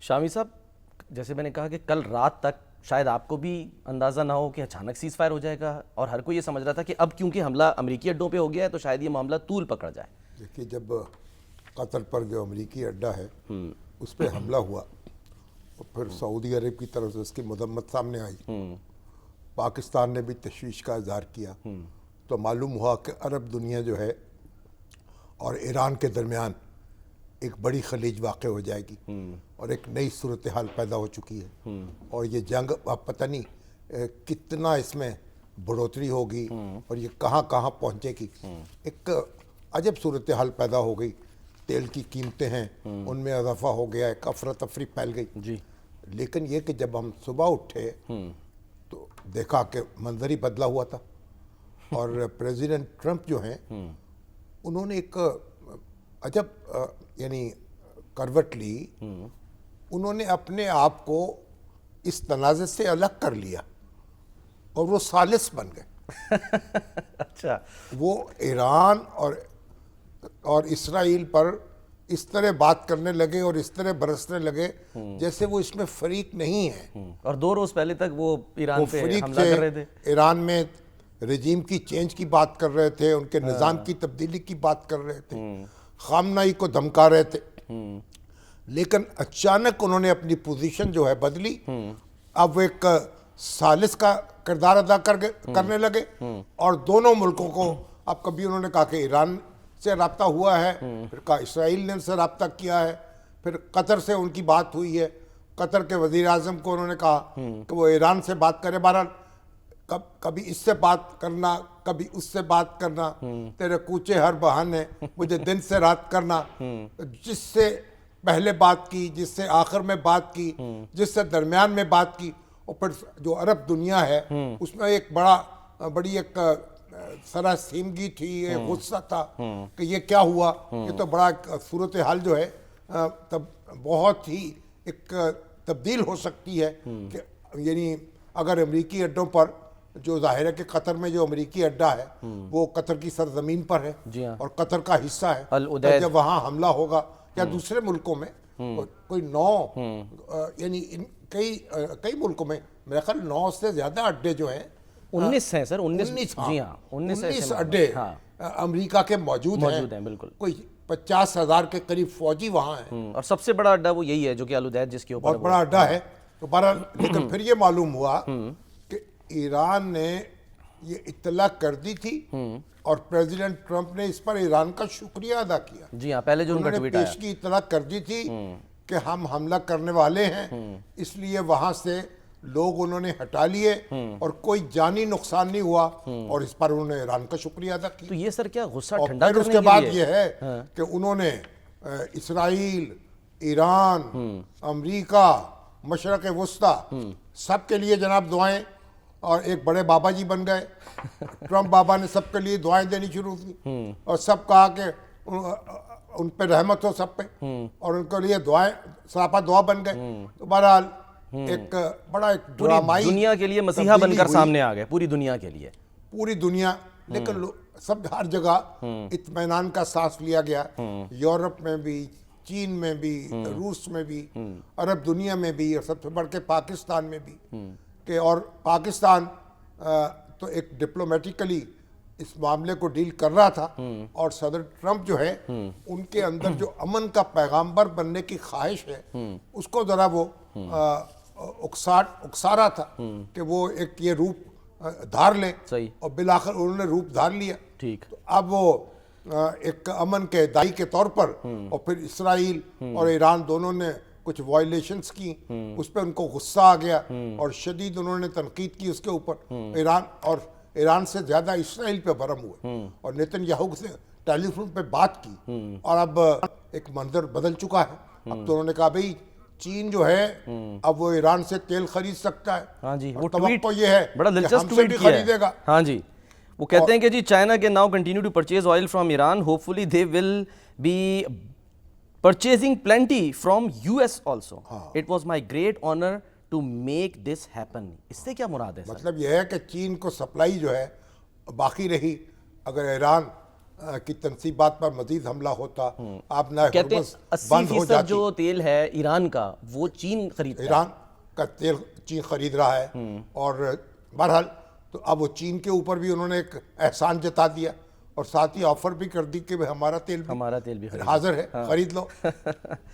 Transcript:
شامی صاحب، جیسے میں نے کہا کہ کل رات تک شاید آپ کو بھی اندازہ نہ ہو کہ اچانک سیز فائر ہو جائے گا، اور ہر کوئی یہ سمجھ رہا تھا کہ اب کیونکہ حملہ امریکی اڈوں پہ ہو گیا ہے تو شاید یہ معاملہ طول پکڑ جائے. دیکھیے، جب قطر پر جو امریکی اڈہ ہے اس پہ حملہ ہوا اور پھر سعودی عرب کی طرف سے اس کی مذمت سامنے آئی، پاکستان نے بھی تشویش کا اظہار کیا، تو معلوم ہوا کہ عرب دنیا جو ہے اور ایران کے درمیان ایک بڑی خلیج واقع ہو جائے گی اور ایک نئی صورتحال پیدا ہو چکی ہے، اور یہ جنگ اب پتہ نہیں کتنا اس میں بڑھوتری ہوگی اور یہ کہاں کہاں پہنچے گی. ایک عجب صورتحال پیدا ہو گئی. تیل کی قیمتیں ہیں ان میں اضافہ ہو گیا، ایک افراتفری پھیل گئی. جی، لیکن یہ کہ جب ہم صبح اٹھے تو دیکھا کہ منظر ہی بدلا ہوا تھا، اور پریزیڈنٹ ٹرمپ جو ہیں انہوں نے ایک عجب یعنی کروٹ لی. انہوں نے اپنے آپ کو اس تنازع سے الگ کر لیا اور وہ ثالث بن گئے. اچھا، وہ ایران اور اسرائیل پر اس طرح بات کرنے لگے اور اس طرح برسنے لگے جیسے وہ اس میں فریق نہیں ہیں. اور 2 روز پہلے تک وہ ایران پہ فریق حملہ کر رہے تھے. ایران میں رجیم کی چینج کی بات کر رہے تھے، ان کے نظام کی تبدیلی کی بات کر رہے تھے، خامنہئی کو دھمکا رہے تھے. لیکن اچانک انہوں نے اپنی پوزیشن جو ہے بدلی. اب وہ ایک ثالث کا کردار ادا کرنے لگے، اور دونوں ملکوں کو اب کبھی انہوں نے کہا کہ ایران سے رابطہ ہوا ہے، پھر کہا اسرائیل نے ان سے رابطہ کیا ہے، پھر قطر سے ان کی بات ہوئی ہے. قطر کے وزیر اعظم کو انہوں نے کہا کہ وہ ایران سے بات کرے. بہرحال کبھی اس سے بات کرنا، کبھی اس سے بات کرنا، تیرے کوچے ہر بہانے، مجھے دن سے رات کرنا. جس سے پہلے بات کی، جس سے آخر میں بات کی، جس سے درمیان میں بات کی، اور پھر جو عرب دنیا ہے اس میں ایک بڑی ایک سراسیمگی تھی، ایک غصہ تھا کہ یہ کیا ہوا. یہ تو بڑا صورتحال جو ہے تب بہت ہی ایک تبدیل ہو سکتی ہے. کہ یعنی اگر امریکی اڈوں پر، جو ظاہر ہے کہ قطر میں جو امریکی اڈہ ہے وہ قطر کی سرزمین پر ہے اور قطر کا حصہ ہے، جب وہاں حملہ ہوگا یا دوسرے ملکوں میں کوئی 9 یعنی کئی ملکوں میں میرے خیال 9 سے زیادہ اڈے جو ہیں 19 ہیں سر، 19. جی ہاں، 19 اڈے امریکہ کے موجود ہیں. بالکل. کوئی 50,000 کے قریب فوجی وہاں ہیں، اور سب سے بڑا اڈا وہ یہی ہے جو کہ الودیع جس کے اوپر بہت بڑا اڈا ہے. تو بہرحال لیکن پھر یہ معلوم ہوا کہ ایران نے یہ اطلاع کر دی تھی، اور پریزیڈنٹ ٹرمپ نے اس پر ایران کا شکریہ ادا کیا. جی ہاں، پہلے جو ان کا ٹویٹ آیا، پیش کی اطلاع کر دی تھی کہ ہم حملہ کرنے والے ہیں، اس لیے وہاں سے لوگ انہوں نے ہٹا لیے اور کوئی جانی نقصان نہیں ہوا، اور اس پر انہوں نے ایران کا شکریہ ادا کیا. تو یہ سر کیا غصہ اور ٹھنڈا پھر کرنے اس کے کے بعد لیے یہ ہے کہ انہوں نے اسرائیل، ایران، امریکہ، مشرق وسطی سب کے لیے جناب دعائیں، اور ایک بڑے بابا جی بن گئے. ٹرمپ بابا نے سب کے لیے دعائیں دینی شروع کی اور سب کہا کہ ان پہ رحمت ہو سب پہ، اور ان کے لیے دعائیں سراپا دعا بن گئے. تو بہرحال ایک بڑا ایک ڈرامائی دنیا کے لیے مسیحا بن کر سامنے آ گئے، پوری دنیا کے لیے، پوری دنیا. لیکن سب ہر جگہ اطمینان کا سانس لیا گیا، یورپ میں بھی، چین میں بھی، روس میں بھی، عرب دنیا میں بھی، اور سب سے بڑھ کے پاکستان میں بھی. کہ اور پاکستان تو ایک ڈپلومیٹیکلی اس معاملے کو ڈیل کر رہا تھا، اور صدر ٹرمپ جو ہے ان کے اندر جو امن کا پیغامبر بننے کی خواہش ہے اس کو ذرا وہ اکسا رہا تھا کہ وہ ایک یہ روپ دھار لیں، اور بالآخر انہوں نے روپ دھار لیا. ٹھیک. تو اب وہ ایک امن کے دائی کے طور پر، اور پھر اسرائیل اور ایران دونوں نے کچھ وائلیشنز کی، اس پہ ان کو غصہ آ گیا اور شدید انہوں نے تنقید کی اس کے اوپر. ایران سے زیادہ اسرائیل پہ برہم ہوئے اور نیتن یاہو سے ٹیلی فون پہ بات کی. اور اب ایک منظر بدل چکا ہے. اب تو انہوں نے کہا بھئی چین جو ہے اب وہ ایران سے تیل خرید سکتا ہے. ہاں جی، وہ توقع یہ ہے بڑا دلچسپ ٹویٹ خریدے گا. ہاں جی، وہ کہتے ہیں کہ جی چائنا کے now continue to purchase oil from Iran, hopefully they will be purchasing plenty from US also. It was my great honor to make this happen. اس سے کیا مراد ہے؟ مطلب یہ ہے کہ چین کو سپلائی جو ہے باقی رہی. اگر ایران کی تنصیبات پر مزید حملہ ہوتا، آپ نہ کہتے ہیں ہرمز بند ہو 80% جاتی، جو تیل ہے ایران کا وہ چین خریدتا ہے. ایران کا تیل چین خرید رہا ہے. اور بہرحال تو اب وہ چین کے اوپر بھی انہوں نے ایک احسان جتا دیا اور ساتھ ہی آفر بھی کر دی کہ ہمارا تیل بھی خرید حاضر ہے، خرید لو.